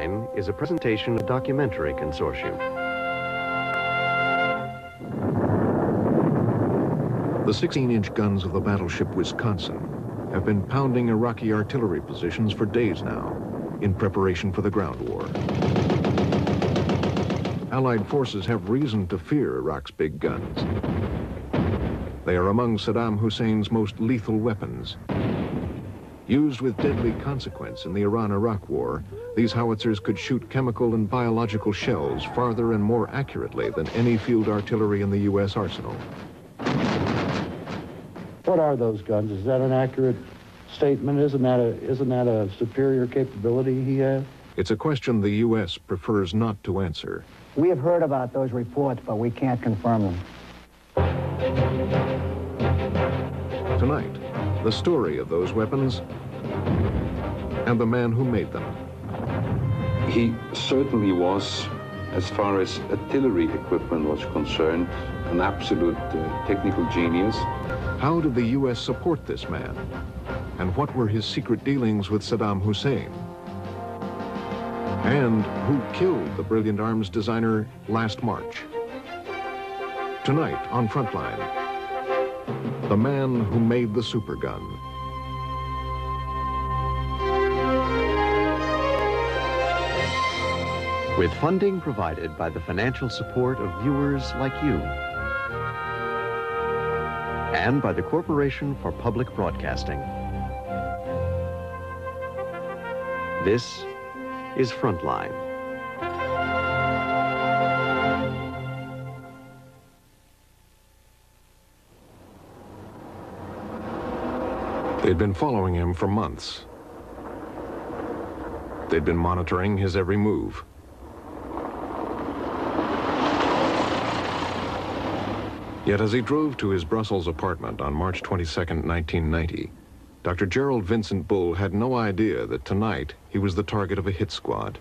Frontline is a presentation of Documentary Consortium. The 16-inch guns of the battleship Wisconsin have been pounding Iraqi artillery positions for days now in preparation for the ground war. Allied forces have reason to fear Iraq's big guns. They are among Saddam Hussein's most lethal weapons. Used with deadly consequence in the Iran-Iraq war, these howitzers could shoot chemical and biological shells farther and more accurately than any field artillery in the U.S. arsenal. What are those guns? Is that an accurate statement? Isn't that a superior capability he has? It's a question the U.S. prefers not to answer. We have heard about those reports, but we can't confirm them. Tonight, the story of those weapons and the man who made them. He certainly was, as far as artillery equipment was concerned, an absolute technical genius. How did the U.S. support this man? And what were his secret dealings with Saddam Hussein? And who killed the brilliant arms designer last March? Tonight on Frontline, the man who made the supergun. With funding provided by the financial support of viewers like you and by the Corporation for Public Broadcasting. This is Frontline. They'd been following him for months. They'd been monitoring his every move. Yet as he drove to his Brussels apartment on March 22nd, 1990, Dr. Gerald Vincent Bull had no idea that tonight he was the target of a hit squad.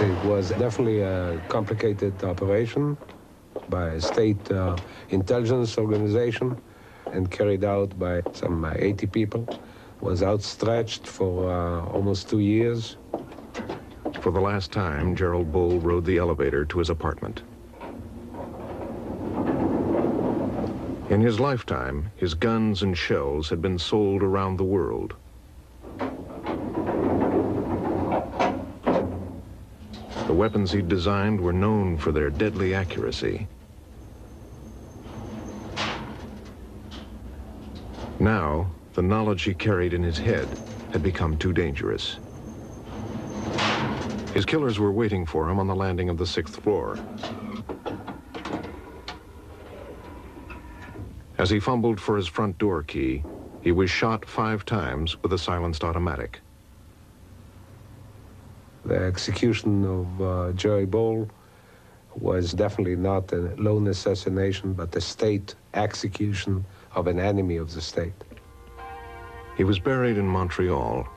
It was definitely a complicated operation by a state intelligence organization and carried out by some 80 people. Was outstretched for almost 2 years. For the last time, Gerald Bull rode the elevator to his apartment. In his lifetime, his guns and shells had been sold around the world. The weapons he'd designed were known for their deadly accuracy. Now, the knowledge he carried in his head had become too dangerous. His killers were waiting for him on the landing of the 6th floor. As he fumbled for his front door key, he was shot 5 times with a silenced automatic. The execution of Jerry Bull was definitely not a lone assassination, but a state execution of an enemy of the state. He was buried in Montreal.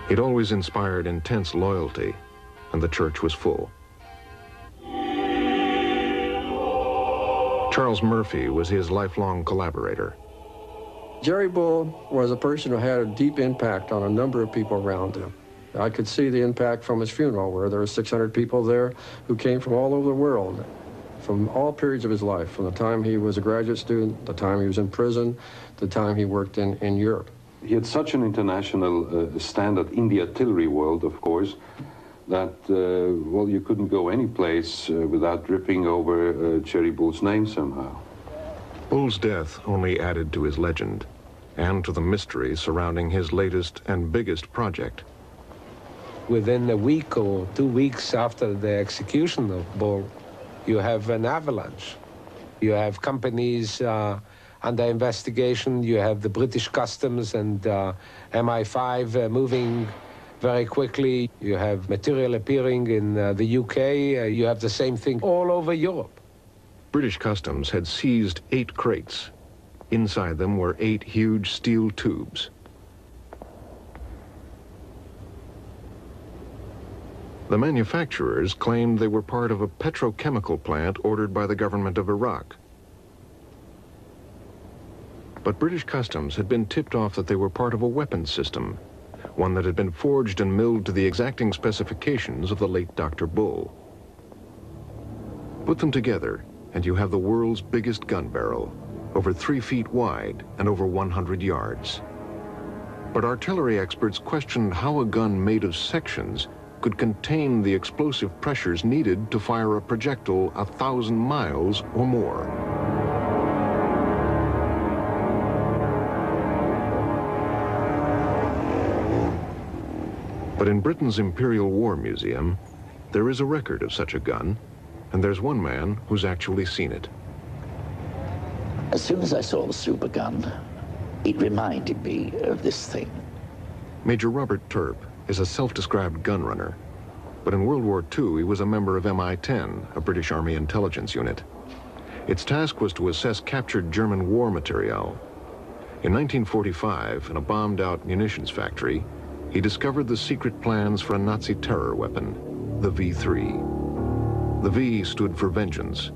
He'd always inspired intense loyalty, and the church was full. Charles Murphy was his lifelong collaborator. Jerry Bull was a person who had a deep impact on a number of people around him. I could see the impact from his funeral, where there were 600 people there who came from all over the world, from all periods of his life, from the time he was a graduate student, the time he was in prison, the time he worked in Europe. He had such an international standard in the artillery world, of course, that, well, you couldn't go any place without dripping over Jerry Bull's name somehow. Bull's death only added to his legend and to the mystery surrounding his latest and biggest project. Within a week or 2 weeks after the execution of Bull, you have an avalanche. You have companies under investigation. You have the British Customs and MI5 moving very quickly. You have material appearing in the UK. You have the same thing all over Europe. British Customs had seized 8 crates. Inside them were 8 huge steel tubes. The manufacturers claimed they were part of a petrochemical plant ordered by the government of Iraq. But British Customs had been tipped off that they were part of a weapons system, one that had been forged and milled to the exacting specifications of the late Dr. Bull. Put them together, and you have the world's biggest gun barrel, over 3 feet wide and over 100 yards. But artillery experts questioned how a gun made of sections could contain the explosive pressures needed to fire a projectile 1,000 miles or more. But in Britain's Imperial War Museum, there is a record of such a gun, and there's one man who's actually seen it. As soon as I saw the supergun, it reminded me of this thing. Major Robert Turp is a self-described gun runner, but in World War II he was a member of MI-10, a British Army intelligence unit. Its task was to assess captured German war material. In 1945, in a bombed-out munitions factory, he discovered the secret plans for a Nazi terror weapon, the V3. The V stood for vengeance.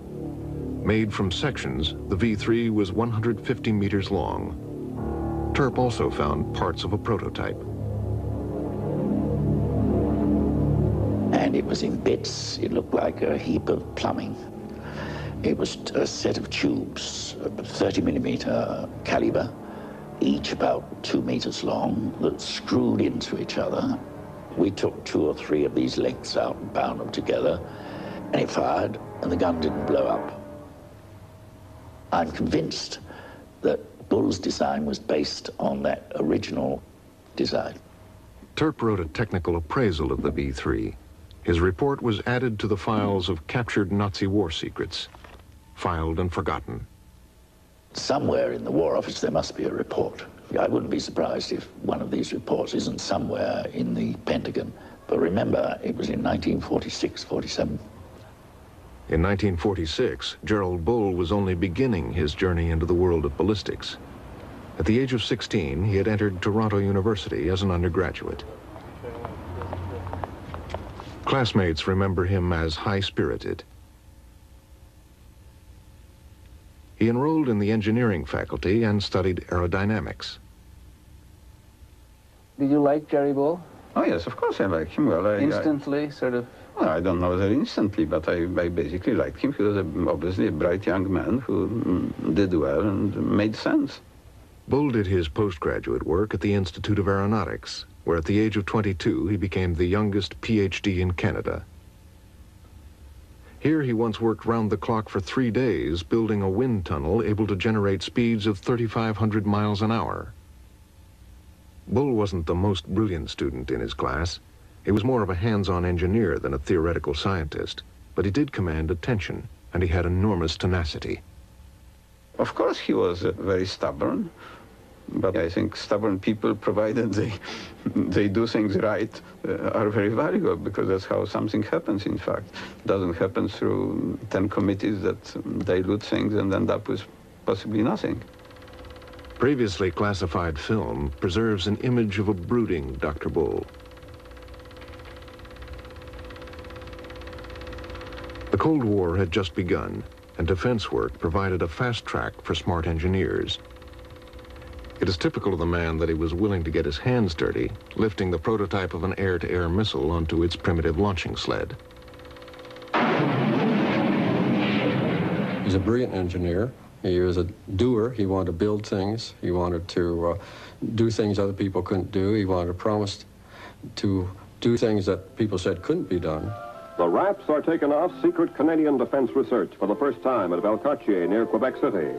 Made from sections, the V3 was 150 meters long. Turp also found parts of a prototype. And it was in bits. It looked like a heap of plumbing. It was a set of tubes, 30mm caliber, each about 2 meters long, that screwed into each other. We took 2 or 3 of these lengths out and bound them together, and it fired, and the gun didn't blow up. I'm convinced that Bull's design was based on that original design. Turp wrote a technical appraisal of the V3. His report was added to the files of captured Nazi war secrets, filed and forgotten. Somewhere in the War Office there must be a report. I wouldn't be surprised if one of these reports isn't somewhere in the Pentagon. But remember, it was in 1946, 47. In 1946, Gerald Bull was only beginning his journey into the world of ballistics. At the age of 16, he had entered Toronto University as an undergraduate. Classmates remember him as high-spirited. He enrolled in the engineering faculty and studied aerodynamics. Did you like Jerry Bull? Oh, yes, of course I like him. Well, Instantly, sort of? Well, I don't know whether instantly, but I basically liked him. He was obviously a bright young man who did well and made sense. Bull did his postgraduate work at the Institute of Aeronautics, where at the age of 22 he became the youngest PhD in Canada. Here he once worked round the clock for 3 days building a wind tunnel able to generate speeds of 3,500 miles an hour. Bull wasn't the most brilliant student in his class. He was more of a hands-on engineer than a theoretical scientist, but he did command attention, and he had enormous tenacity. Of course he was very stubborn, but I think stubborn people, provided they do things right, are very valuable, because that's how something happens, in fact. It doesn't happen through 10 committees that dilute things and end up with possibly nothing. Previously classified film preserves an image of a brooding Dr. Bull. The Cold War had just begun, and defense work provided a fast track for smart engineers. It is typical of the man that he was willing to get his hands dirty, lifting the prototype of an air-to-air missile onto its primitive launching sled. He's a brilliant engineer. He was a doer. He wanted to build things. He wanted to do things other people couldn't do. He wanted to promise to do things that people said couldn't be done. The wraps are taken off secret Canadian defense research for the first time at Valcartier near Quebec City.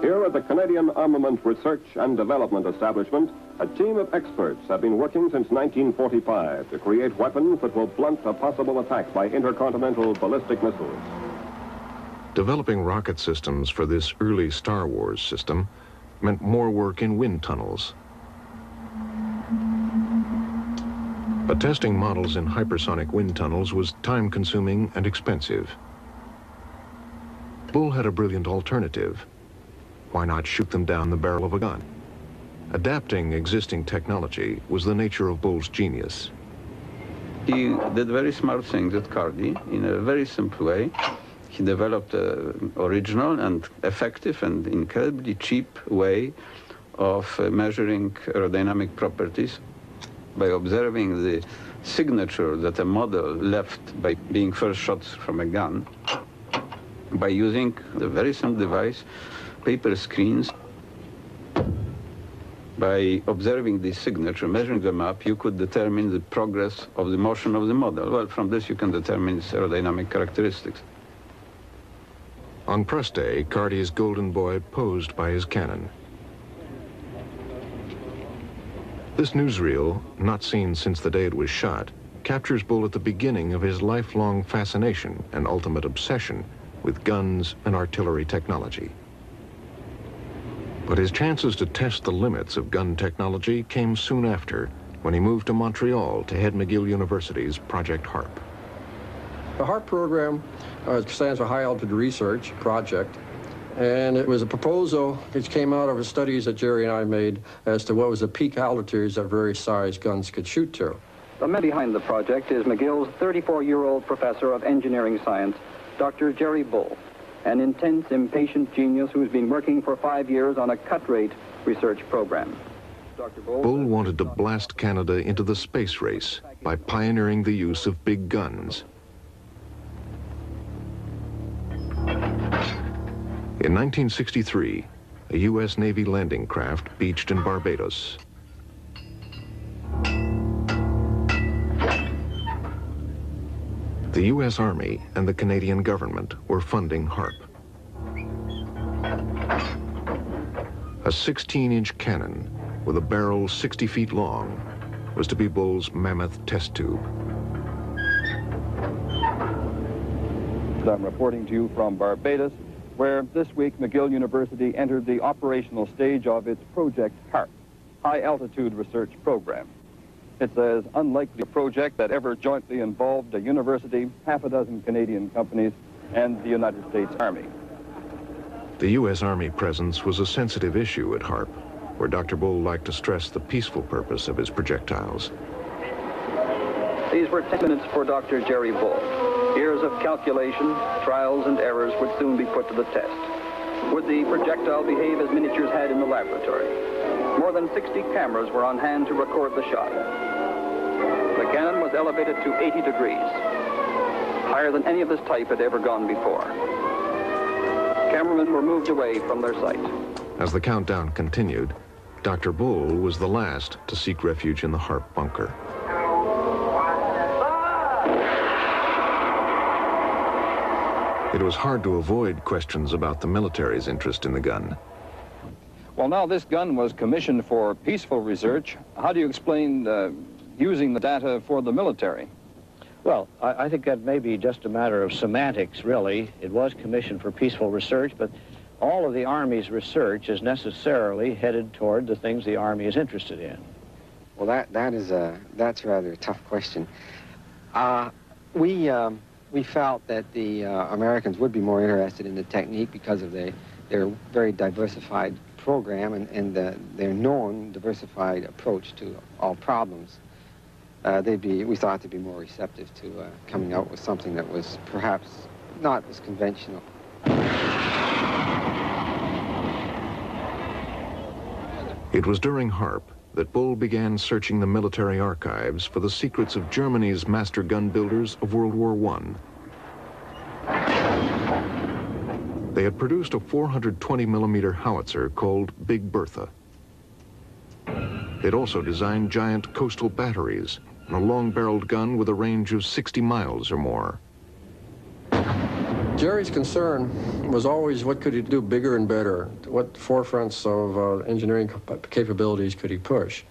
Here at the Canadian Armament Research and Development Establishment, a team of experts have been working since 1945 to create weapons that will blunt a possible attack by intercontinental ballistic missiles. Developing rocket systems for this early Star Wars system meant more work in wind tunnels. But testing models in hypersonic wind tunnels was time-consuming and expensive. Bull had a brilliant alternative. Why not shoot them down the barrel of a gun? Adapting existing technology was the nature of Bull's genius. He did very smart things at Cardi in a very simple way. He developed an original and effective and incredibly cheap way of measuring aerodynamic properties by observing the signature that a model left by being first shot from a gun, by using a very simple device, paper screens. By observing this signature, measuring them up, you could determine the progress of the motion of the model. Well, from this you can determine its aerodynamic characteristics. On press day, Cartier's Golden Boy posed by his cannon. This newsreel, not seen since the day it was shot, captures Bull at the beginning of his lifelong fascination and ultimate obsession with guns and artillery technology. But his chances to test the limits of gun technology came soon after, when he moved to Montreal to head McGill University's Project HARP. The HARP program stands for High Altitude Research Project, and it was a proposal which came out of the studies that Jerry and I made as to what was the peak altitudes that various size guns could shoot to. The man behind the project is McGill's 34-year-old professor of engineering science, Dr. Jerry Bull, an intense, impatient genius who's been working for 5 years on a cut-rate research program. Dr. Bull wanted to blast Canada into the space race by pioneering the use of big guns. In 1963, a U.S. Navy landing craft beached in Barbados. The U.S. Army and the Canadian government were funding HARP. A 16-inch cannon with a barrel 60 feet long was to be Bull's mammoth test tube. I'm reporting to you from Barbados, where this week McGill University entered the operational stage of its Project HARP, High Altitude Research Program. It's as unlikely a project that ever jointly involved a university, half a dozen Canadian companies, and the United States Army. The U.S. Army presence was a sensitive issue at HARP, where Dr. Bull liked to stress the peaceful purpose of his projectiles. These were 10 minutes for Dr. Jerry Bull. Years of calculation, trials, and errors would soon be put to the test. Would the projectile behave as miniatures had in the laboratory? More than 60 cameras were on hand to record the shot. The cannon was elevated to 80 degrees, higher than any of this type had ever gone before. Cameramen were moved away from their sight. As the countdown continued, Dr. Bull was the last to seek refuge in the HARP bunker. It was hard to avoid questions about the military's interest in the gun. Well, now this gun was commissioned for peaceful research. How do you explain using the data for the military? Well, I think that may be just a matter of semantics, really. It was commissioned for peaceful research, but all of the Army's research is necessarily headed toward the things the Army is interested in. Well, that's rather a tough question. We felt that the Americans would be more interested in the technique because of their very diversified program and their known diversified approach to all problems. We thought they'd be more receptive to coming out with something that was perhaps not as conventional. It was during HARP that Bull began searching the military archives for the secrets of Germany's master gun builders of World War I. They had produced a 420mm howitzer called Big Bertha. They'd also designed giant coastal batteries and a long-barreled gun with a range of 60 miles or more. Jerry's concern was always what could he do bigger and better? What forefronts of engineering capabilities could he push?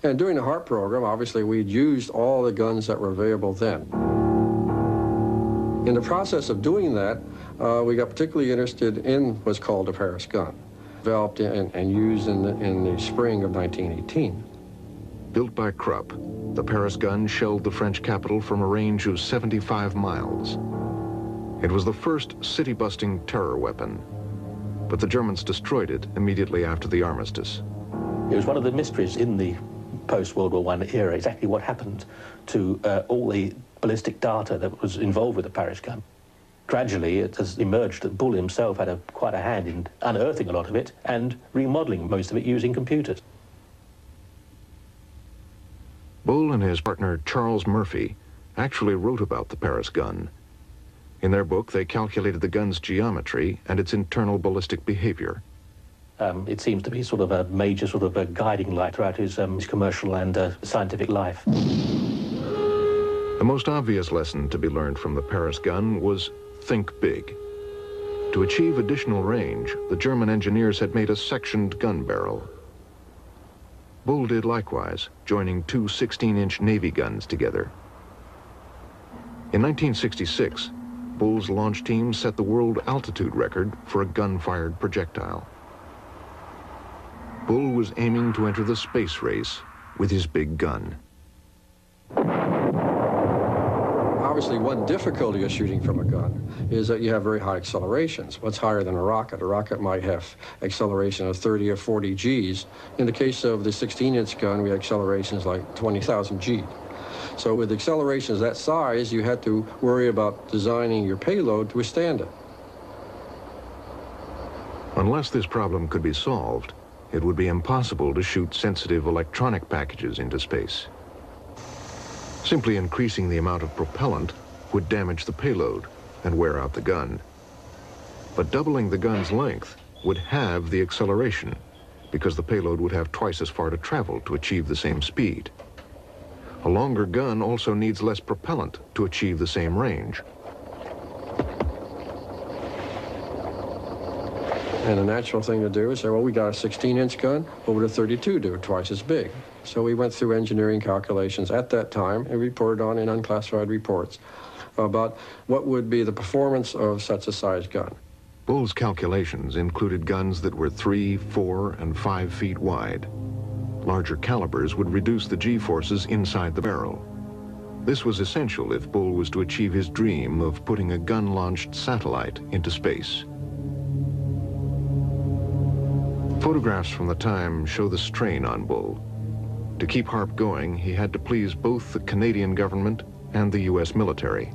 And during the HARP program, obviously, we'd used all the guns that were available then. In the process of doing that, we got particularly interested in what's called the Paris gun, developed and used in the spring of 1918. Built by Krupp, the Paris gun shelled the French capital from a range of 75 miles. It was the first city-busting terror weapon, but the Germans destroyed it immediately after the armistice. It was one of the mysteries in the post-World War I era, exactly what happened to all the ballistic data that was involved with the Paris gun. Gradually, it has emerged that Bull himself had quite a hand in unearthing a lot of it and remodeling most of it using computers. Bull and his partner Charles Murphy actually wrote about the Paris gun. In their book, they calculated the gun's geometry and its internal ballistic behavior. It seems to be sort of a major sort of a guiding light throughout his commercial and scientific life. The most obvious lesson to be learned from the Paris gun was think big. To achieve additional range, the German engineers had made a sectioned gun barrel. Bull did likewise, joining two 16-inch Navy guns together. In 1966, Bull's launch team set the world altitude record for a gun-fired projectile. Bull was aiming to enter the space race with his big gun. Obviously, one difficulty of shooting from a gun is that you have very high accelerations. What's higher than a rocket? A rocket might have acceleration of 30 or 40 Gs. In the case of the 16-inch gun, we had accelerations like 20,000 G. So with accelerations that size, you had to worry about designing your payload to withstand it. Unless this problem could be solved, it would be impossible to shoot sensitive electronic packages into space. Simply increasing the amount of propellant would damage the payload and wear out the gun. But doubling the gun's length would halve the acceleration because the payload would have twice as far to travel to achieve the same speed. A longer gun also needs less propellant to achieve the same range. And the natural thing to do is say, well, we got a 16-inch gun, what would a 32 do? Twice as big. So we went through engineering calculations at that time and reported on in unclassified reports about what would be the performance of such a size gun. Bull's calculations included guns that were 3, 4, and 5 feet wide. Larger calibers would reduce the G-forces inside the barrel. This was essential if Bull was to achieve his dream of putting a gun-launched satellite into space. Photographs from the time show the strain on Bull. To keep HARP going, he had to please both the Canadian government and the U.S. military.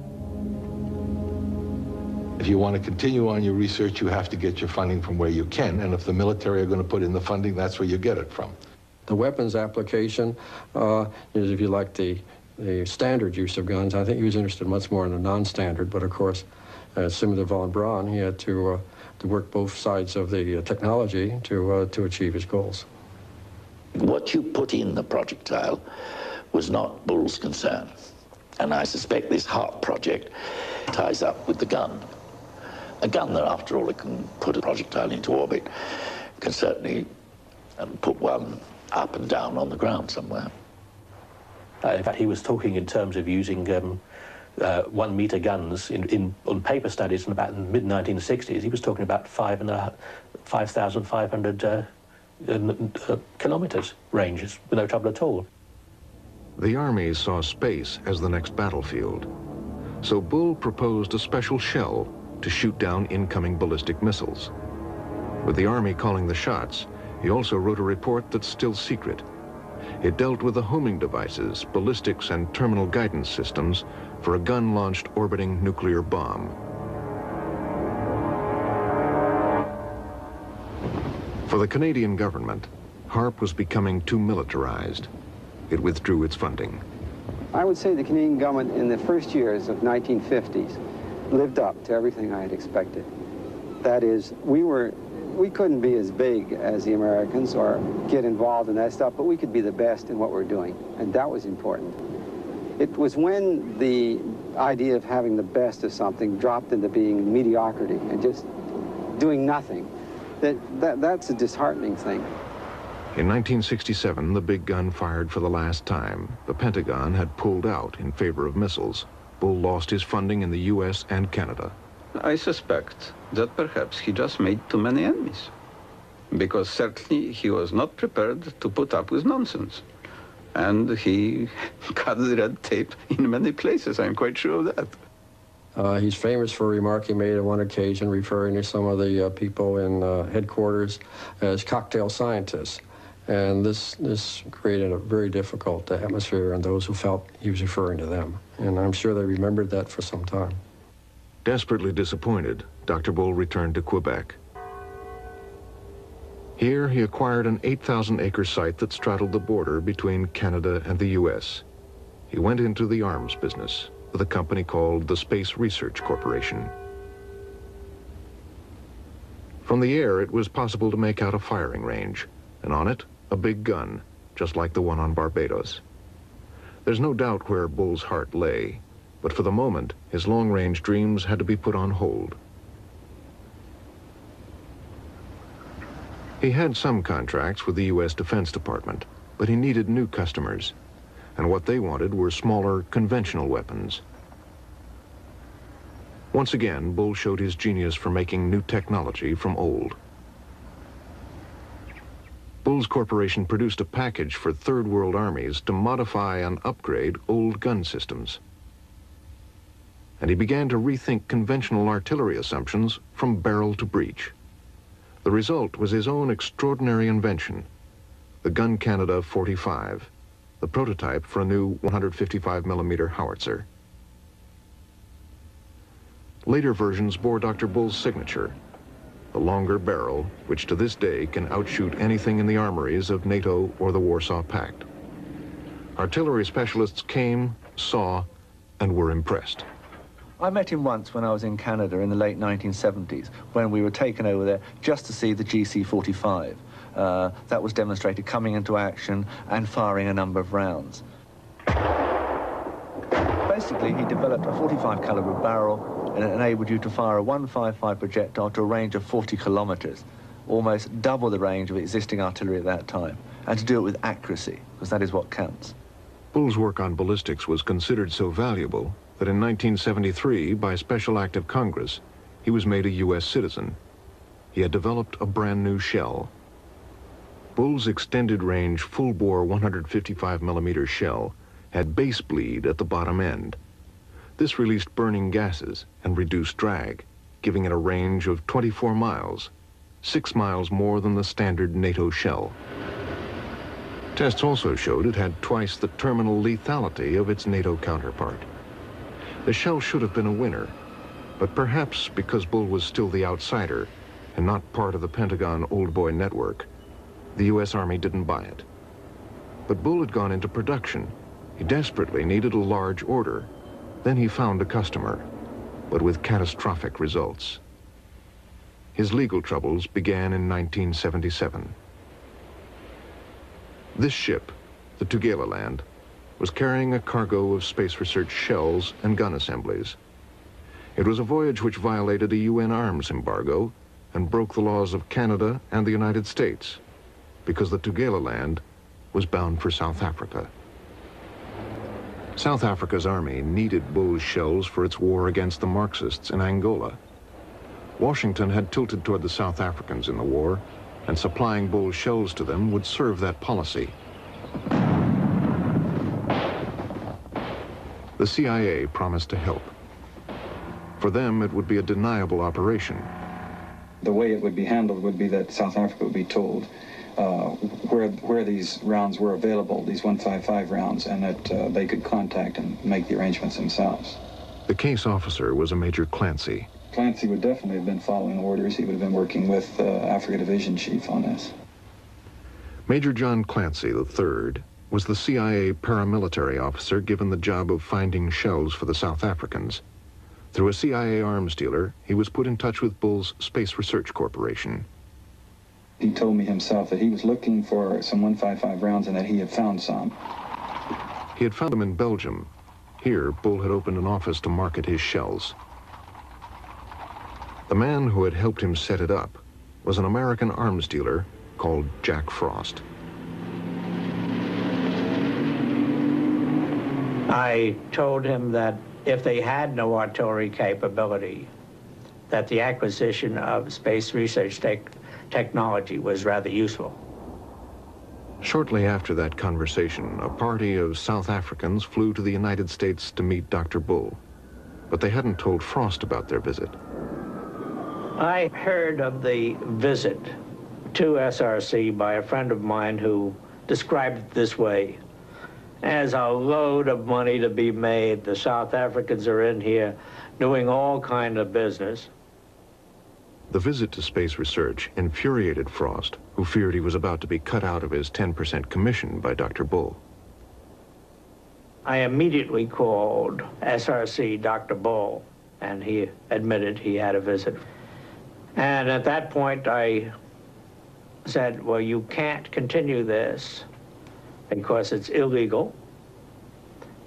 If you want to continue on your research, you have to get your funding from where you can, and if the military are going to put in the funding, that's where you get it from. The weapons application is, if you like, the standard use of guns. I think he was interested much more in the non-standard, but of course, similar to von Braun, he had to work both sides of the technology to achieve his goals. What you put in the projectile was not Bull's concern. And I suspect this HARP project ties up with the gun. A gun that, after all, it can put a projectile into orbit, can certainly put one up and down on the ground somewhere. In fact, he was talking in terms of using 1 meter guns on paper studies in about the mid-1960s. He was talking about 5,500 kilometers ranges with no trouble at all. The armies saw space as the next battlefield. So Bull proposed a special shell to shoot down incoming ballistic missiles. With the Army calling the shots, he also wrote a report that's still secret. It dealt with the homing devices, ballistics, and terminal guidance systems for a gun-launched orbiting nuclear bomb. For the Canadian government, HARP was becoming too militarized. It withdrew its funding. I would say the Canadian government in the first years of 1950s lived up to everything I had expected. That is, we couldn't be as big as the Americans or get involved in that stuff, but we could be the best in what we're doing, and that was important. It was when the idea of having the best of something dropped into being mediocrity and just doing nothing, that's a disheartening thing. In 1967, the big gun fired for the last time. The Pentagon had pulled out in favor of missiles. Bull lost his funding in the U.S. and Canada. I suspect that perhaps he just made too many enemies, because certainly he was not prepared to put up with nonsense. And he cut the red tape in many places, I'm quite sure of that. He's famous for a remark he made on one occasion referring to some of the people in headquarters as cocktail scientists. And this created a very difficult atmosphere on those who felt he was referring to them. And I'm sure they remembered that for some time. Desperately disappointed, Dr. Bull returned to Quebec. Here, he acquired an 8,000-acre site that straddled the border between Canada and the U.S. He went into the arms business with a company called the Space Research Corporation. From the air, it was possible to make out a firing range, and on it, a big gun, just like the one on Barbados. There's no doubt where Bull's heart lay, but for the moment, his long-range dreams had to be put on hold. He had some contracts with the U.S. Defense Department, but he needed new customers, and what they wanted were smaller, conventional weapons. Once again, Bull showed his genius for making new technology from old. Bull's corporation produced a package for Third World armies to modify and upgrade old gun systems. And he began to rethink conventional artillery assumptions from barrel to breech. The result was his own extraordinary invention, the Gun Canada 45, the prototype for a new 155mm howitzer. Later versions bore Dr. Bull's signature, the longer barrel, which to this day can outshoot anything in the armories of NATO or the Warsaw Pact. Artillery specialists came, saw, and were impressed. I met him once when I was in Canada in the late 1970s, when we were taken over there just to see the GC-45. That was demonstrated coming into action and firing a number of rounds. Basically, he developed a 45 caliber barrel and it enabled you to fire a 155 projectile to a range of 40 kilometers, almost double the range of existing artillery at that time, and to do it with accuracy, because that is what counts. Bull's work on ballistics was considered so valuable that in 1973, by special act of Congress, he was made a U.S. citizen. He had developed a brand new shell. Bull's extended-range, full-bore 155mm shell had base bleed at the bottom end. This released burning gases and reduced drag, giving it a range of 24 miles, 6 miles more than the standard NATO shell. Tests also showed it had twice the terminal lethality of its NATO counterpart. The shell should have been a winner, but perhaps because Bull was still the outsider and not part of the Pentagon old boy network, the U.S. Army didn't buy it. But Bull had gone into production. He desperately needed a large order. Then he found a customer, but with catastrophic results. His legal troubles began in 1977. This ship, the Tugela-land, was carrying a cargo of space research shells and gun assemblies. It was a voyage which violated a UN arms embargo and broke the laws of Canada and the United States, because the Tugela-land was bound for South Africa. South Africa's army needed Bull's shells for its war against the Marxists in Angola. Washington had tilted toward the South Africans in the war, and supplying Bull's shells to them would serve that policy. The CIA promised to help. For them, it would be a deniable operation. The way it would be handled would be that South Africa would be told where these rounds were available, these 155 rounds, and that they could contact and make the arrangements themselves. The case officer was a Major Clancy. Clancy would definitely have been following orders. He would have been working with Africa Division Chief on this. Major John Clancy III was the CIA paramilitary officer given the job of finding shells for the South Africans. Through a CIA arms dealer, he was put in touch with Bull's Space Research Corporation. He told me himself that he was looking for some 155 rounds and that he had found some. He had found them in Belgium. Here, Bull had opened an office to market his shells. The man who had helped him set it up was an American arms dealer called Jack Frost. I told him that if they had no artillery capability, that the acquisition of space research technology was rather useful. Shortly after that conversation, a party of South Africans flew to the United States to meet Dr. Bull, but they hadn't told Frost about their visit. I heard of the visit to SRC by a friend of mine who described it this way: as a load of money to be made. The South Africans are in here doing all kind of business. The visit to space research infuriated Frost, who feared he was about to be cut out of his 10% commission by Dr. Bull. I immediately called SRC Dr. Bull, and he admitted he had a visit. And at that point, I said, well, you can't continue this because it's illegal,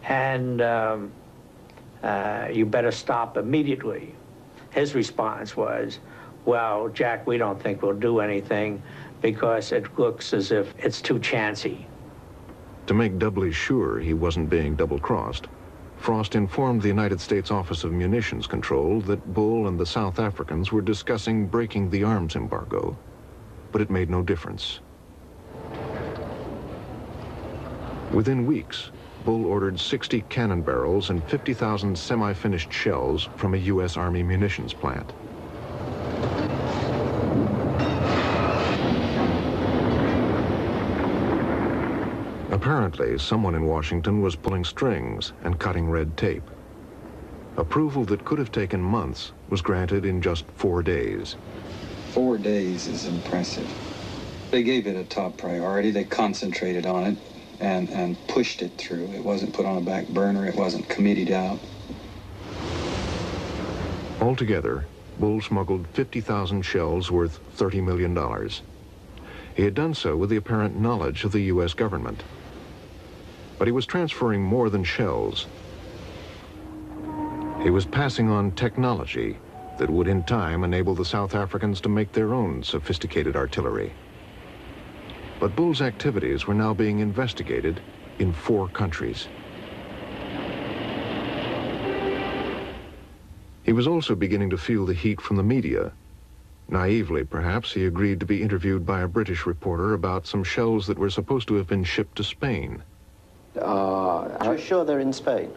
and you better stop immediately. His response was, well, Jack, we don't think we'll do anything because it looks as if it's too chancy. To make doubly sure he wasn't being double-crossed, Frost informed the United States Office of Munitions Control that Bull and the South Africans were discussing breaking the arms embargo, but it made no difference. Within weeks, Bull ordered 60 cannon barrels and 50,000 semi-finished shells from a U.S. Army munitions plant. Apparently, someone in Washington was pulling strings and cutting red tape. Approval that could have taken months was granted in just 4 days. 4 days is impressive. They gave it a top priority. They concentrated on it and pushed it through. It wasn't put on a back burner. It wasn't committed out. Altogether, Bull smuggled 50,000 shells worth $30 million. He had done so with the apparent knowledge of the U.S. government. But he was transferring more than shells. He was passing on technology that would in time enable the South Africans to make their own sophisticated artillery. But Bull's activities were now being investigated in 4 countries. He was also beginning to feel the heat from the media. Naively, perhaps, he agreed to be interviewed by a British reporter about some shells that were supposed to have been shipped to Spain. Are you sure they're in Spain?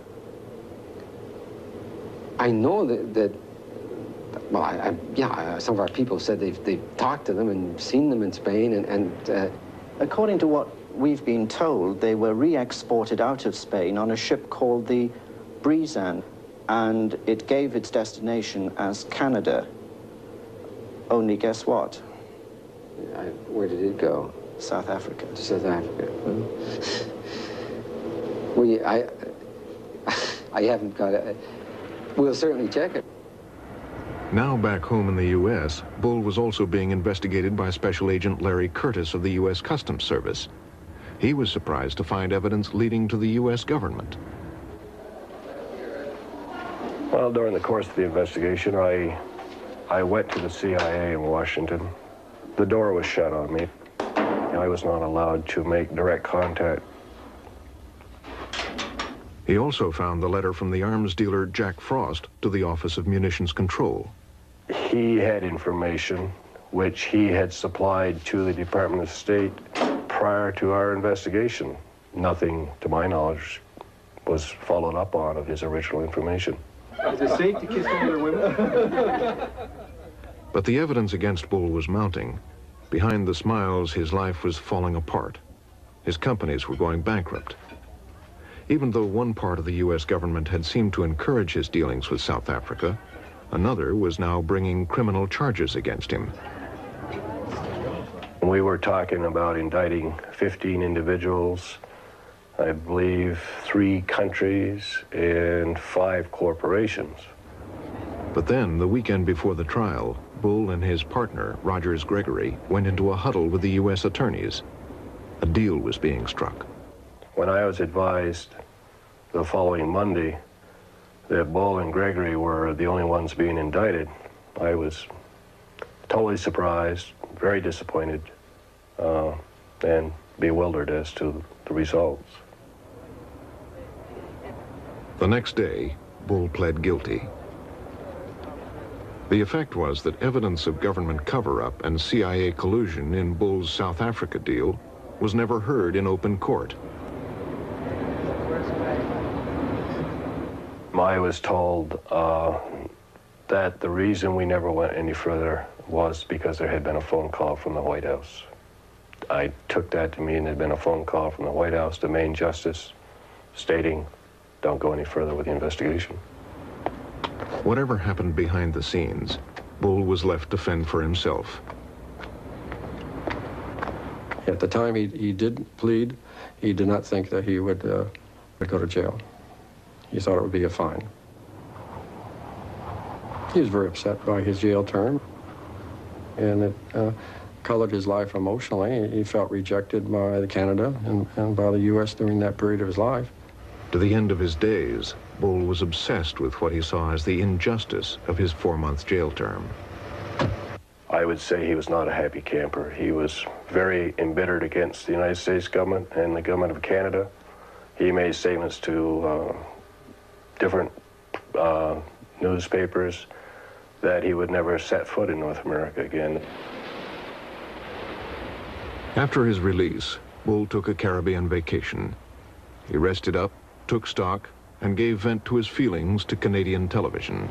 I know that well, yeah, some of our people said they've talked to them and seen them in Spain, and according to what we've been told, they were re-exported out of Spain on a ship called the Breezan, and it gave its destination as Canada. Only guess what? Where did it go? South Africa. To South Africa. I haven't got it. We'll certainly check it. Now back home in the U.S., Bull was also being investigated by Special Agent Larry Curtis of the U.S. Customs Service. He was surprised to find evidence leading to the U.S. government. Well, during the course of the investigation, I went to the CIA in Washington. The door was shut on me. I was not allowed to make direct contact. He also found the letter from the arms dealer Jack Frost to the Office of Munitions Control. He had information which he had supplied to the Department of State prior to our investigation. Nothing, to my knowledge, was followed up on of his original information. Is it safe to kiss older women? But the evidence against Bull was mounting. Behind the smiles, his life was falling apart. His companies were going bankrupt. Even though one part of the U.S. government had seemed to encourage his dealings with South Africa, another was now bringing criminal charges against him. We were talking about indicting 15 individuals, I believe 3 countries, and 5 corporations. But then, the weekend before the trial, Bull and his partner, Rogers Gregory, went into a huddle with the U.S. attorneys. A deal was being struck. When I was advised the following Monday that Bull and Gregory were the only ones being indicted, I was totally surprised, very disappointed, and bewildered as to the results. The next day, Bull pled guilty. The effect was that evidence of government cover-up and CIA collusion in Bull's South Africa deal was never heard in open court. I was told that the reason we never went any further was because there had been a phone call from the White House. I took that to mean there had been a phone call from the White House to Main Justice stating, don't go any further with the investigation. Whatever happened behind the scenes, Bull was left to fend for himself. At the time he did plead, he did not think that he would go to jail. He thought it would be a fine. He was very upset by his jail term, and it colored his life emotionally. He felt rejected by Canada and by the U.S. during that period of his life. To the end of his days, Bull was obsessed with what he saw as the injustice of his 4-month jail term. I would say he was not a happy camper. He was very embittered against the United States government and the government of Canada. He made statements to different newspapers that he would never set foot in North America again. After his release, Bull took a Caribbean vacation. He rested up, took stock, and gave vent to his feelings to Canadian television.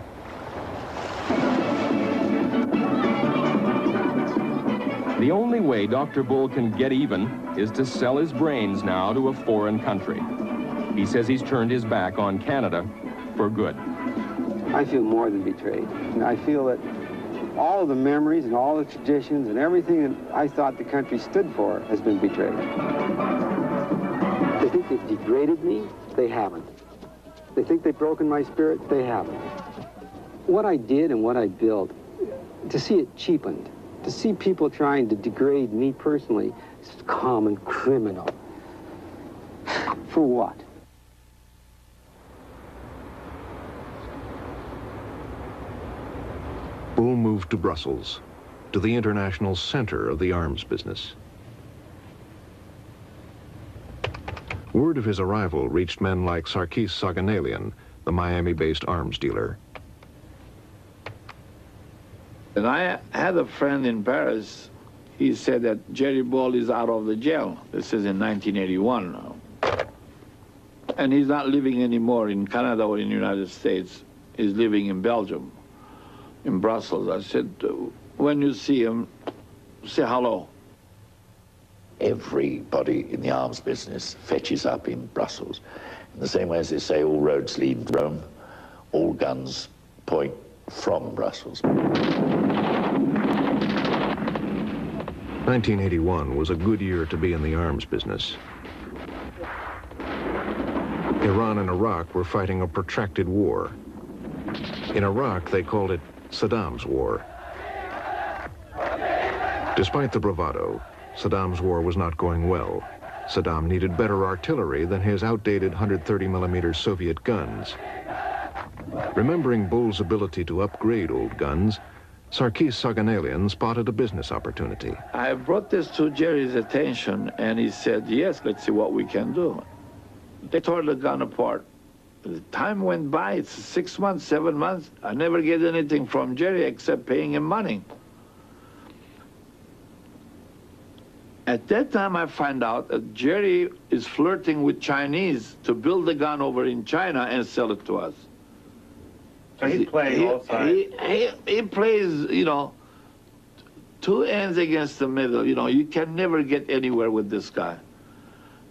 The only way Dr. Bull can get even is to sell his brains now to a foreign country. He says he's turned his back on Canada for good. I feel more than betrayed. And I feel that all of the memories and all the traditions and everything that I thought the country stood for has been betrayed. They think they've degraded me. They haven't. They think they've broken my spirit. They haven't. What I did and what I built, to see it cheapened, to see people trying to degrade me personally, is common criminal. For what? Bull moved to Brussels, to the international center of the arms business. Word of his arrival reached men like Sarkis Saganalian, the Miami-based arms dealer. And I had a friend in Paris. He said that Jerry Bull is out of the jail. This is in 1981. And he's not living anymore in Canada or in the United States. He's living in Belgium, in Brussels. I said, when you see him, say hello. Everybody in the arms business fetches up in Brussels. In the same way as they say all roads lead to Rome, all guns point from Brussels. 1981 was a good year to be in the arms business. Iran and Iraq were fighting a protracted war. In Iraq, they called it Saddam's War. Despite the bravado, Saddam's war was not going well. Saddam needed better artillery than his outdated 130mm Soviet guns. Remembering Bull's ability to upgrade old guns, Sarkis Saganalian spotted a business opportunity. I brought this to Jerry's attention, and he said, yes, let's see what we can do. They tore the gun apart. The time went by, it's 6 months, 7 months. I never get anything from Jerry except paying him money. At that time, I find out that Jerry is flirting with Chinese to build the gun over in China and sell it to us. So he's playing all sides. He plays, you know, two ends against the middle. You know, you can never get anywhere with this guy.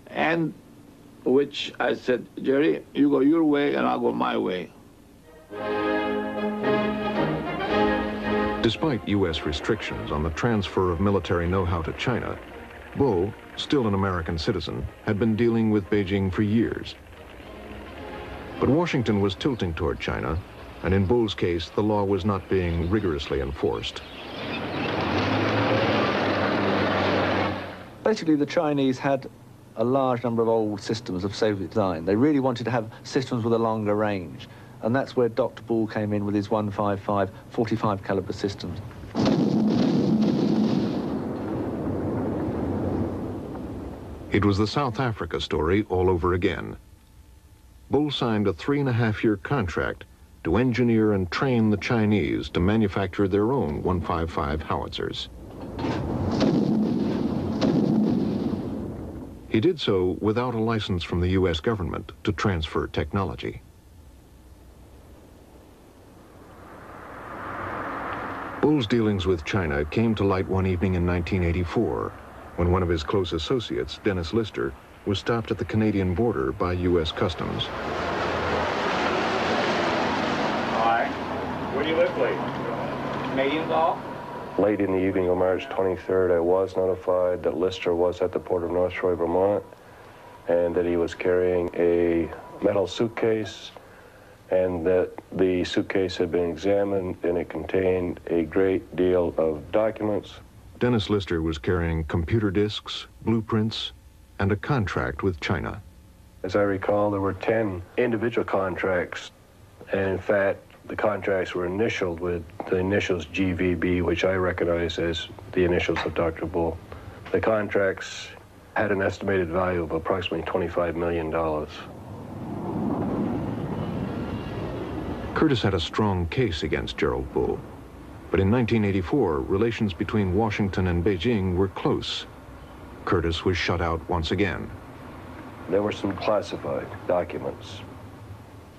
And which I said, Jerry, you go your way and I'll go my way. Despite U.S. restrictions on the transfer of military know-how to China, Bull, still an American citizen, had been dealing with Beijing for years. But Washington was tilting toward China, and in Bull's case, the law was not being rigorously enforced. Basically, the Chinese had a large number of old systems of Soviet design. They really wanted to have systems with a longer range, and that's where Dr. Bull came in with his 155 45 caliber systems. It was the South Africa story all over again. Bull signed a 3.5-year contract to engineer and train the Chinese to manufacture their own 155 howitzers. He did so without a license from the U.S. government to transfer technology. Bull's dealings with China came to light one evening in 1984, when one of his close associates, Dennis Lister, was stopped at the Canadian border by U.S. Customs. All right. do you live, please? Canadian Golf? Late in the evening on March 23rd, I was notified that Lister was at the port of North Troy, Vermont, and that he was carrying a metal suitcase, and that the suitcase had been examined and it contained a great deal of documents. Dennis Lister was carrying computer disks, blueprints, and a contract with China. As I recall, there were 10 individual contracts, and in fact, the contracts were initialed with the initials GVB, which I recognize as the initials of Dr. Bull. The contracts had an estimated value of approximately $25 million. Curtis had a strong case against Gerald Bull, but in 1984, relations between Washington and Beijing were close. Curtis was shut out once again. There were some classified documents.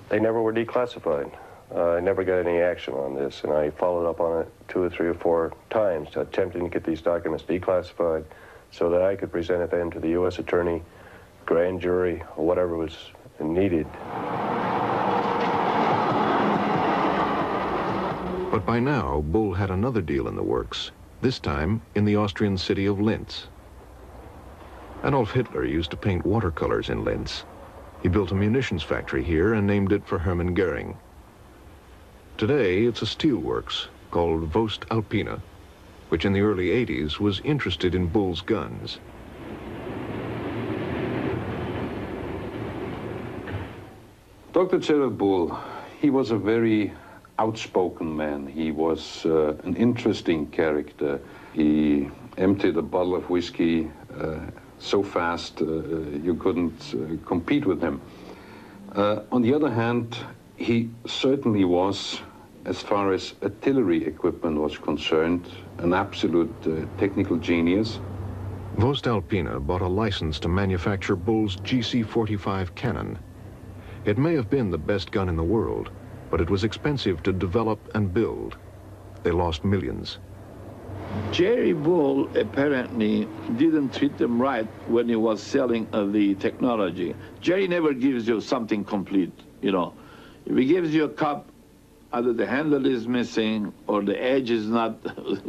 They never were declassified. I never got any action on this, and I followed up on it 2 or 3 or 4 times, attempting to get these documents declassified so that I could present them to the U.S. attorney, grand jury, or whatever was needed. But by now, Bull had another deal in the works, this time in the Austrian city of Linz. Adolf Hitler used to paint watercolors in Linz. He built a munitions factory here and named it for Hermann Goering. Today, it's a steelworks called Voest-Alpine, which in the early 80s was interested in Bull's guns. Dr. Gerald Bull, he was a very outspoken man. He was an interesting character. He emptied a bottle of whiskey so fast you couldn't compete with him. On the other hand, he certainly was, as far as artillery equipment was concerned, an absolute technical genius. Voest-Alpine bought a license to manufacture Bull's GC-45 cannon. It may have been the best gun in the world, but it was expensive to develop and build. They lost millions. Jerry Bull apparently didn't treat them right when he was selling the technology. Jerry never gives you something complete, you know. If he gives you a cup, either the handle is missing or the edge is not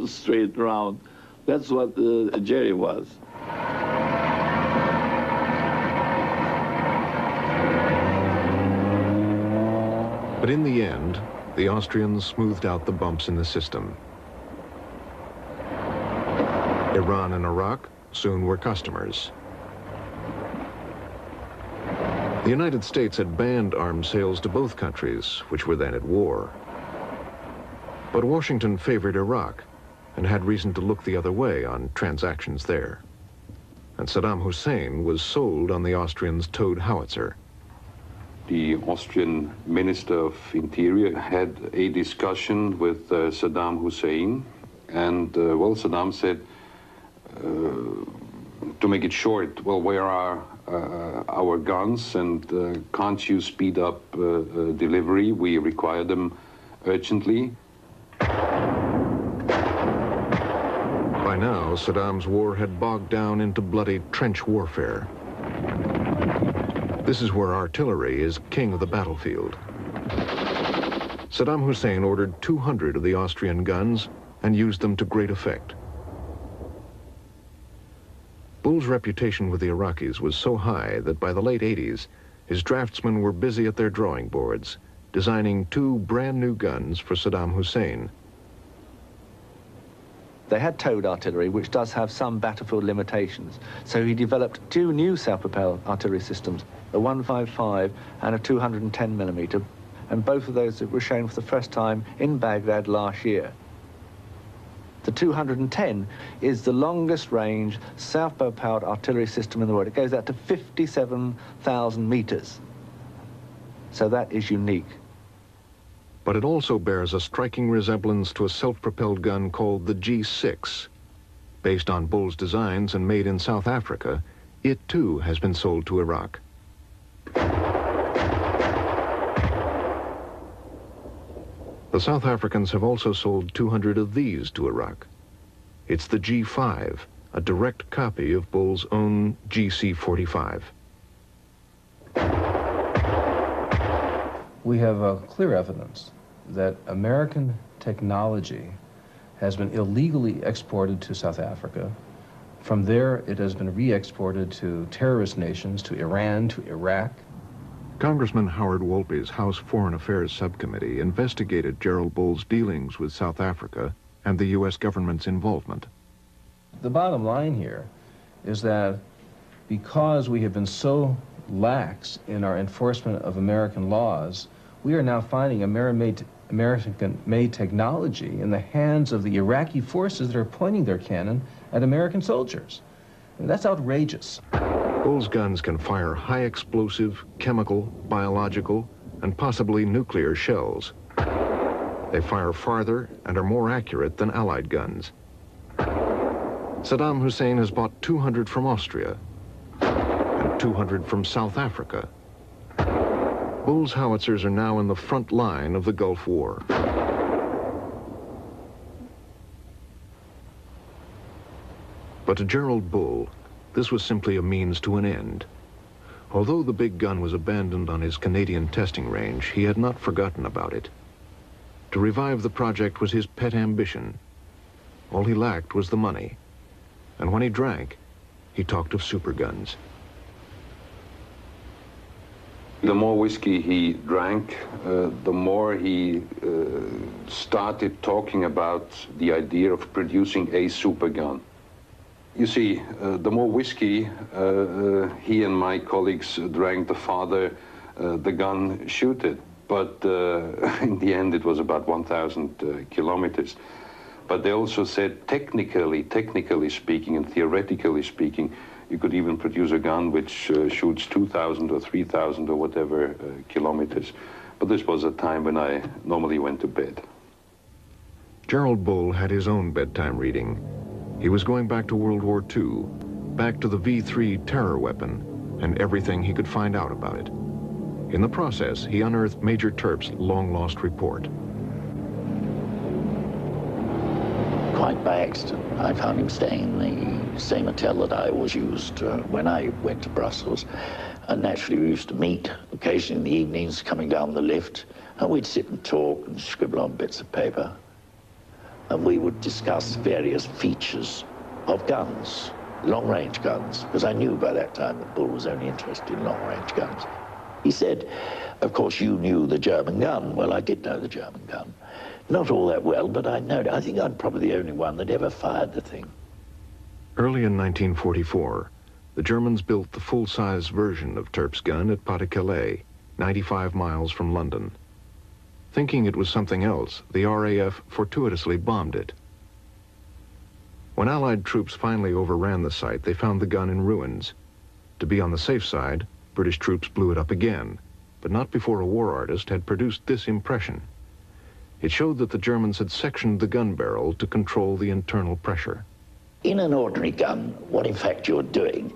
straight round. That's what Jerry was. But in the end, the Austrians smoothed out the bumps in the system. Iran and Iraq soon were customers. The United States had banned arms sales to both countries, which were then at war. But Washington favored Iraq and had reason to look the other way on transactions there. And Saddam Hussein was sold on the Austrians' towed howitzer. The Austrian Minister of Interior had a discussion with Saddam Hussein, and well, Saddam said, to make it short, well, where are our guns, and can't you speed up delivery? We require them urgently. By now, Saddam's war had bogged down into bloody trench warfare. This is where artillery is king of the battlefield. Saddam Hussein ordered 200 of the Austrian guns and used them to great effect. Bull's reputation with the Iraqis was so high that by the late 80s, his draftsmen were busy at their drawing boards, designing 2 brand new guns for Saddam Hussein. They had towed artillery, which does have some battlefield limitations. So he developed 2 new self-propelled artillery systems, a 155 and a 210 millimeter, and both of those were shown for the first time in Baghdad last year. The 210 is the longest range self-propelled artillery system in the world. It goes out to 57,000 meters. So that is unique. But it also bears a striking resemblance to a self-propelled gun called the G6. Based on Bull's designs and made in South Africa, it too has been sold to Iraq. The South Africans have also sold 200 of these to Iraq. It's the G5, a direct copy of Bull's own GC-45. We have clear evidence that American technology has been illegally exported to South Africa. From there, it has been re-exported to terrorist nations, to Iran, to Iraq. Congressman Howard Wolpe's House Foreign Affairs Subcommittee investigated Gerald Bull's dealings with South Africa and the U.S. government's involvement. The bottom line here is that because we have been so lax in our enforcement of American laws, we are now finding American-made technology in the hands of the Iraqi forces that are pointing their cannon at American soldiers. And that's outrageous. Bull's guns can fire high explosive, chemical, biological, and possibly nuclear shells. They fire farther and are more accurate than Allied guns. Saddam Hussein has bought 200 from Austria and 200 from South Africa. Bull's howitzers are now in the front line of the Gulf War. But to Gerald Bull, this was simply a means to an end. Although the big gun was abandoned on his Canadian testing range, he had not forgotten about it. To revive the project was his pet ambition. All he lacked was the money. And when he drank, he talked of superguns. The more whiskey he drank, the more he started talking about the idea of producing a supergun. You see, the more whiskey he and my colleagues drank, the farther the gun shooted. But in the end, it was about 1,000 kilometers. But they also said, technically speaking and theoretically speaking, you could even produce a gun which shoots 2,000 or 3,000 or whatever kilometers. But this was a time when I normally went to bed. Gerald Bull had his own bedtime reading. He was going back to World War II, back to the V-3 terror weapon, and everything he could find out about it. In the process, he unearthed Major Terp's long-lost report. Quite by accident, I found him staying in the same hotel that I always used when I went to Brussels. And naturally, we used to meet occasionally in the evenings, coming down the lift, and we'd sit and talk and scribble on bits of paper. And we would discuss various features of guns, long-range guns, because I knew by that time that Bull was only interested in long-range guns. He said, of course, you knew the German gun. Well, I did know the German gun. Not all that well, but I know it. I think I'm probably the only one that ever fired the thing. Early in 1944, the Germans built the full-size version of Terp's gun at Pas-de-Calais, 95 miles from London. Thinking it was something else, the RAF fortuitously bombed it. When Allied troops finally overran the site, they found the gun in ruins. To be on the safe side, British troops blew it up again, but not before a war artist had produced this impression. It showed that the Germans had sectioned the gun barrel to control the internal pressure. In an ordinary gun, what in fact you're doing,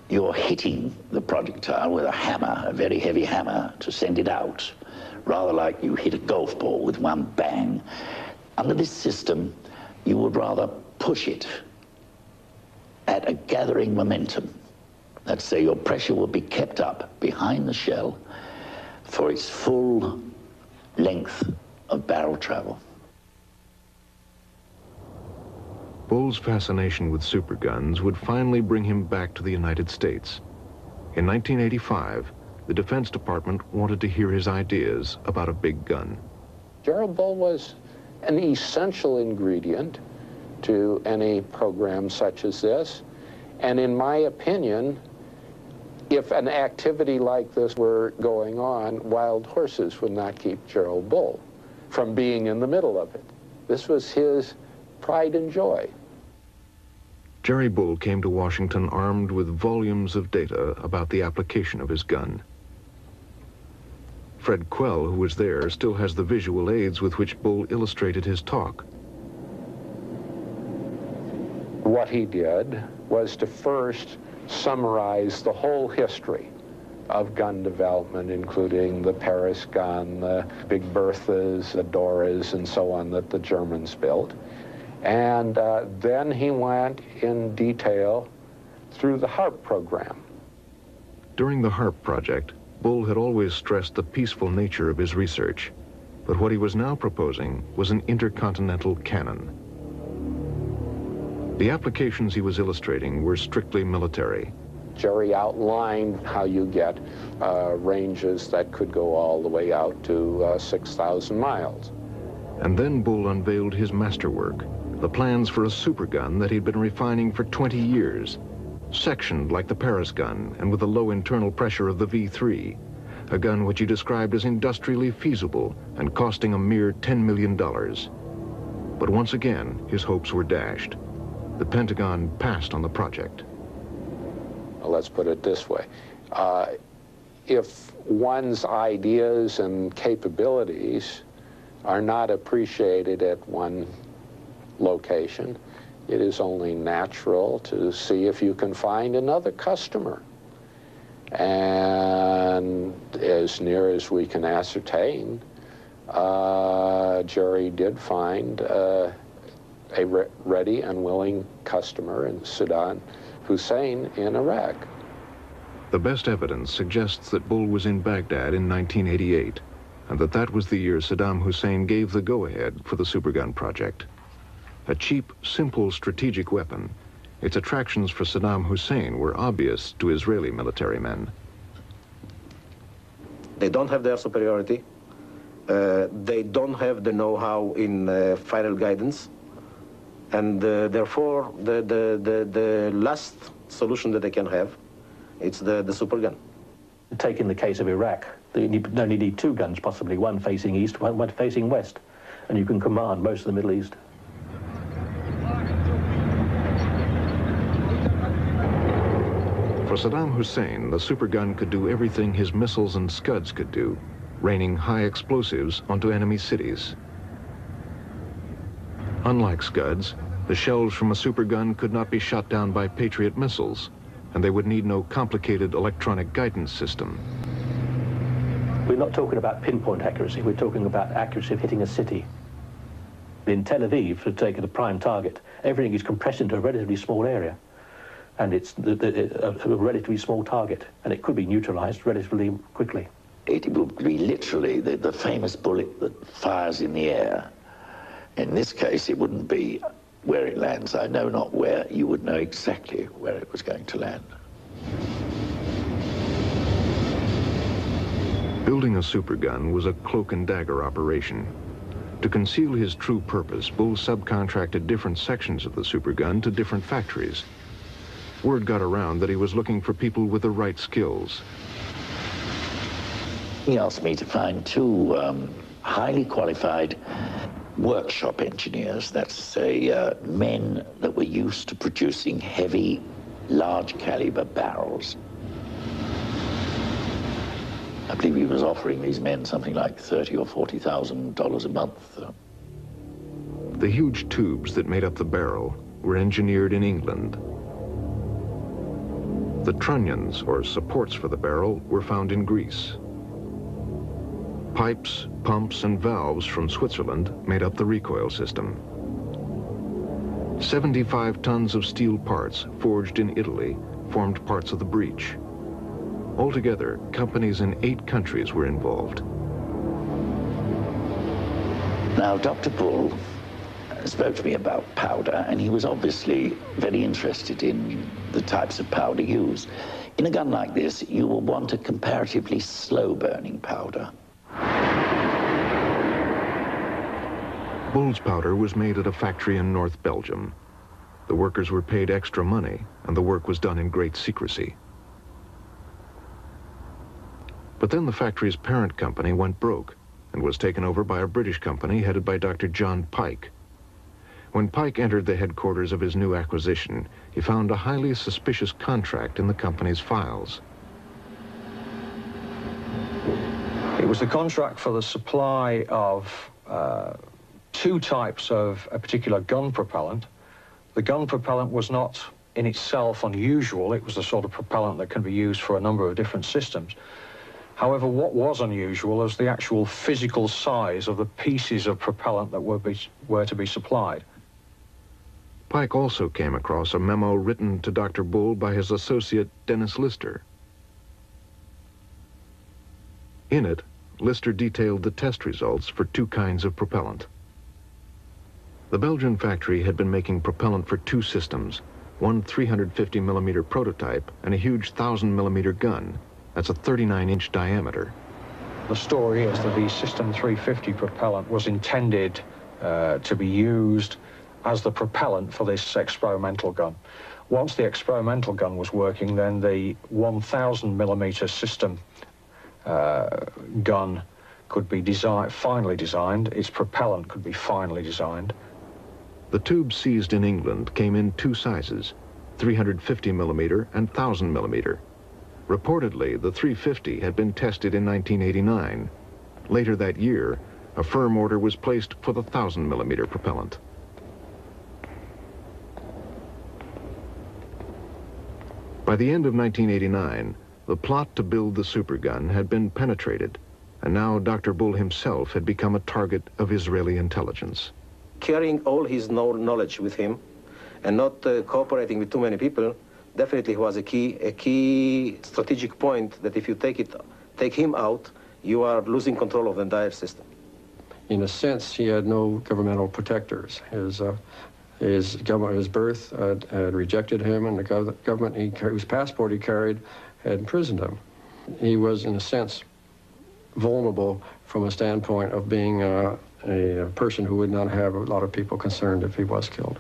you're hitting the projectile with a hammer, a very heavy hammer, to send it out, rather like you hit a golf ball with one bang. Under this system, you would rather push it at a gathering momentum. Let's say your pressure will be kept up behind the shell for its full length of barrel travel. Bull's fascination with superguns would finally bring him back to the United States. In 1985, the Defense Department wanted to hear his ideas about a big gun. Gerald Bull was an essential ingredient to any program such as this, and in my opinion, if an activity like this were going on, wild horses would not keep Gerald Bull from being in the middle of it. This was his pride and joy. Jerry Bull came to Washington armed with volumes of data about the application of his gun. Fred Quell, who was there, still has the visual aids with which Bull illustrated his talk. What he did was to first summarize the whole history of gun development, including the Paris gun, the Big Berthas, the Doras, and so on that the Germans built. And then he went in detail through the HARP program. During the HARP project, Bull had always stressed the peaceful nature of his research. But what he was now proposing was an intercontinental cannon. The applications he was illustrating were strictly military. Jerry outlined how you get ranges that could go all the way out to 6,000 miles. And then Bull unveiled his masterwork, the plans for a supergun that he'd been refining for 20 years, sectioned like the Paris gun and with the low internal pressure of the V3, a gun which he described as industrially feasible and costing a mere $10 million. But once again, his hopes were dashed. The Pentagon passed on the project. Let's put it this way. If one's ideas and capabilities are not appreciated at one location, it is only natural to see if you can find another customer. And as near as we can ascertain, Jerry did find a ready and willing customer in Saddam Hussein in Iraq. The best evidence suggests that Bull was in Baghdad in 1988, and that was the year Saddam Hussein gave the go-ahead for the supergun project. A cheap, simple strategic weapon, its attractions for Saddam Hussein were obvious to Israeli military men. They don't have their superiority. They don't have the know-how in final guidance. And therefore, the last solution that they can have, it's the supergun. Take in the case of Iraq, you only need two guns, possibly, one facing east, one facing west, and you can command most of the Middle East. For Saddam Hussein, the supergun could do everything his missiles and Scuds could do, raining high explosives onto enemy cities. Unlike Scuds, the shells from a supergun could not be shot down by Patriot missiles, and they would need no complicated electronic guidance system. We're not talking about pinpoint accuracy, we're talking about accuracy of hitting a city. In Tel Aviv, to take it a prime target, everything is compressed into a relatively small area, and it's a relatively small target, and it could be neutralized relatively quickly. It would be literally the famous bullet that fires in the air. In this case, it wouldn't be where it lands. I know not where. You would know exactly where it was going to land. Building a supergun was a cloak and dagger operation. To conceal his true purpose, Bull subcontracted different sections of the supergun to different factories. Word got around that he was looking for people with the right skills. He asked me to find two highly qualified workshop engineers, that's to say men that were used to producing heavy, large caliber barrels. I believe he was offering these men something like $30,000 or $40,000 a month. The huge tubes that made up the barrel were engineered in England. The trunnions, or supports for the barrel, were found in Greece. Pipes, pumps, and valves from Switzerland made up the recoil system. 75 tons of steel parts forged in Italy formed parts of the breech. Altogether, companies in 8 countries were involved. Now, Dr. Bull spoke to me about powder, and he was obviously very interested in the types of powder used. In a gun like this, you will want a comparatively slow-burning powder. Bull's powder was made at a factory in North Belgium. The workers were paid extra money, and the work was done in great secrecy. But then the factory's parent company went broke and was taken over by a British company headed by Dr. John Pike. When Pike entered the headquarters of his new acquisition, he found a highly suspicious contract in the company's files. It was the contract for the supply of 2 types of a particular gun propellant. The gun propellant was not in itself unusual. It was the sort of propellant that can be used for a number of different systems. However, what was unusual was the actual physical size of the pieces of propellant that were to be supplied. Pike also came across a memo written to Dr. Bull by his associate Dennis Lister. In it, Lister detailed the test results for two kinds of propellant. The Belgian factory had been making propellant for two systems, one 350mm prototype and a huge 1000mm gun. That's a 39-inch diameter. The story is that the System 350 propellant was intended to be used as the propellant for this experimental gun. Once the experimental gun was working, then the 1000mm system gun could be finally designed. Its propellant could be finally designed. The tubes seized in England came in two sizes, 350mm and 1000mm. Reportedly, the 350 had been tested in 1989. Later that year, a firm order was placed for the 1000mm propellant. By the end of 1989, the plot to build the supergun had been penetrated, and now Dr. Bull himself had become a target of Israeli intelligence. Carrying all his knowledge with him and not cooperating with too many people definitely was a key strategic point that if you take him out, you are losing control of the entire system. In a sense, he had no governmental protectors. His birth had rejected him, and the government whose passport he carried had imprisoned him. He was, in a sense, vulnerable from a standpoint of being a person who would not have a lot of people concerned if he was killed.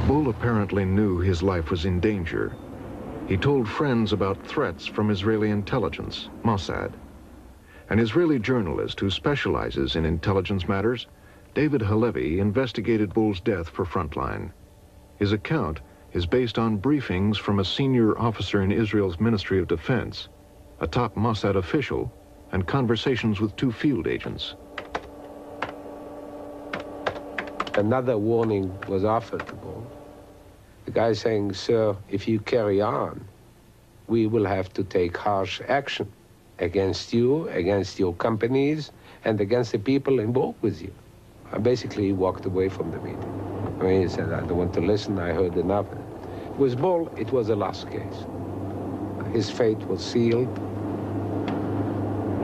Bull apparently knew his life was in danger. He told friends about threats from Israeli intelligence, Mossad. An Israeli journalist who specializes in intelligence matters, David Halevi, investigated Bull's death for Frontline. His account is based on briefings from a senior officer in Israel's Ministry of Defense, a top Mossad official, and conversations with two field agents. Another warning was offered to Bull. The guy saying, "Sir, if you carry on, we will have to take harsh action against you, against your companies, and against the people involved with you." I basically walked away from the meeting. I mean, he said, "I don't want to listen, I heard enough." With Bull, it was a lost case. His fate was sealed.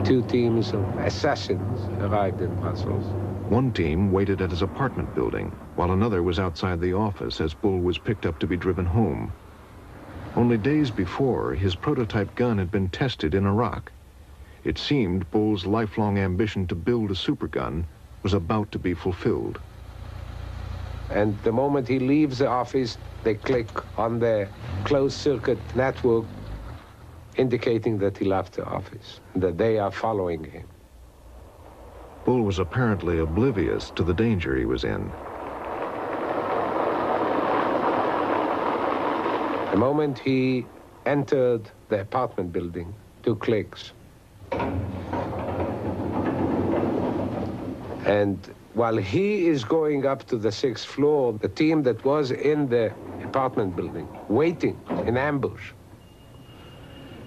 Two teams of assassins arrived in Brussels. One team waited at his apartment building, while another was outside the office as Bull was picked up to be driven home. Only days before, his prototype gun had been tested in Iraq. It seemed Bull's lifelong ambition to build a supergun was about to be fulfilled. And the moment he leaves the office, they click on the closed-circuit network indicating that he left the office, that they are following him. Bull was apparently oblivious to the danger he was in. The moment he entered the apartment building, 2 clicks. And while he is going up to the 6th floor, the team that was in the apartment building, waiting in ambush,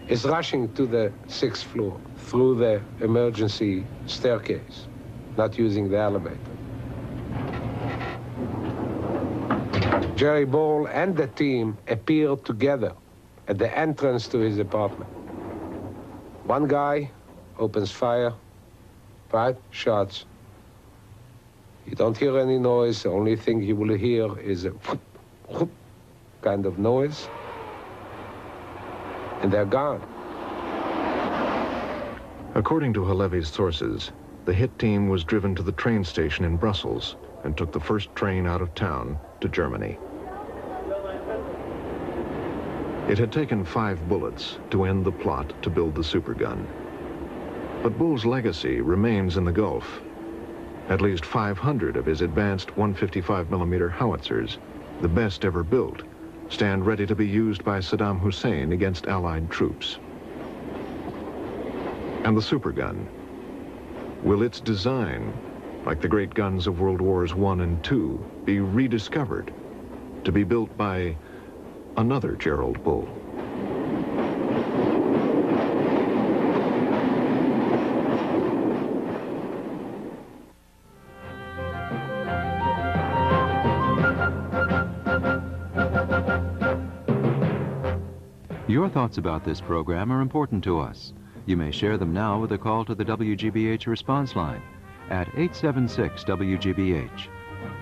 is rushing to the 6th floor through the emergency staircase, not using the elevator. Jerry Bull and the team appear together at the entrance to his apartment. One guy opens fire, 5 shots. You don't hear any noise. The only thing you will hear is a whoop, whoop kind of noise. And they're gone. According to Halevi's sources, the hit team was driven to the train station in Brussels and took the first train out of town to Germany. It had taken 5 bullets to end the plot to build the supergun. But Bull's legacy remains in the Gulf. At least 500 of his advanced 155mm howitzers, the best ever built, stand ready to be used by Saddam Hussein against Allied troops. And the supergun. Will its design, like the great guns of World Wars I and II, be rediscovered to be built by another Gerald Bull? Your thoughts about this program are important to us. You may share them now with a call to the WGBH response line at 876-WGBH.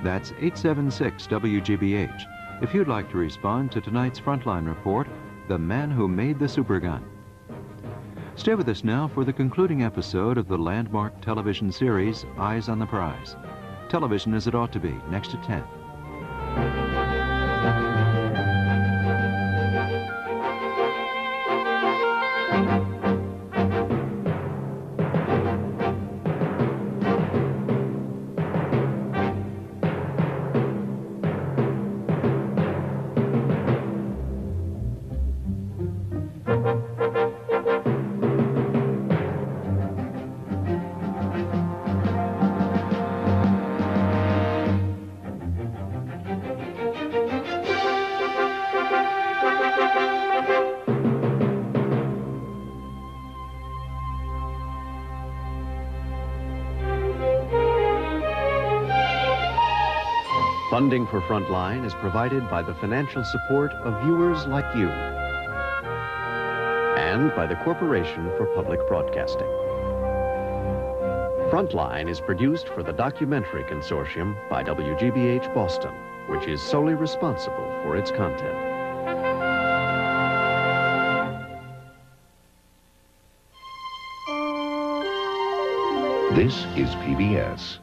That's 876-WGBH if you'd like to respond to tonight's Frontline report, The Man Who Made the Supergun. Stay with us now for the concluding episode of the landmark television series, Eyes on the Prize. Television as it ought to be, next at 10. Funding for Frontline is provided by the financial support of viewers like you and by the Corporation for Public Broadcasting. Frontline is produced for the Documentary Consortium by WGBH Boston, which is solely responsible for its content. This is PBS.